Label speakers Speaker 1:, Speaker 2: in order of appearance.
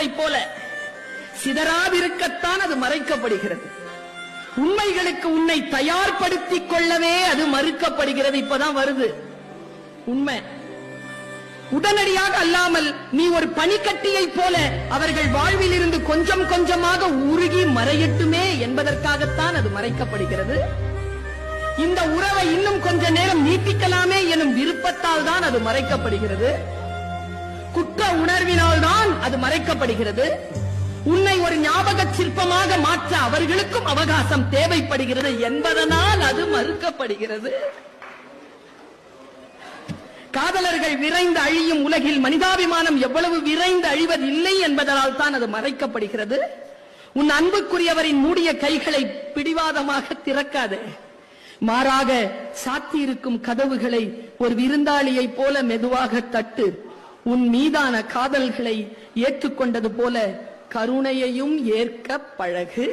Speaker 1: பட்டாம்பூச்சை போல சிதறாதிருக்கத்தான் அது மறைக்கப்படுகிறது. உண்மைகளுக்கு உன்னை தயார்படுத்திக் கொள்ளவே அது மறுக்கப்படுகிறது. இப்பதான் வருது உண்மை. உடனடியாக அல்லாமல் நீ ஒரு பனிக்கட்டியை போல அவர்கள் வாழ்வில் இருந்து கொஞ்சம் கொஞ்சமாக உருகி மறையட்டுமே என்பதற்காகத்தான் அது மறைக்கப்படுகிறது. இந்த உறவை இன்னும் கொஞ்ச நேரம் நீட்டிக்கலாமே எனும் விருப்பத்தால் தான் அது மறைக்கப்படுகிறது. குற்ற உணர்வினால் தான் அது மறைக்கப்படுகிறது. உன்னை ஒரு ஞாபக சிற்பமாக மாற்ற அவர்களுக்கும் அவகாசம் தேவைப்படுகிறது என்பதனால் அது மறுக்கப்படுகிறது. காதலர்கள் விரைந்து அழியும் உலகில் மனிதாபிமானம் எவ்வளவு விரைந்து அழிவதில்லை என்பதனால் தான் அது மறைக்கப்படுகிறது. உன் அன்புக்குரியவரின் மூடிய கைகளை பிடிவாதமாக திறக்காது. மாறாக சாத்தியிருக்கும் கதவுகளை ஒரு விருந்தாளியை போல மெதுவாக தட்டு. உன் மீதான காதல்களை ஏற்றுக்கொண்டது போல கருணையையும் ஏற்க பழகு.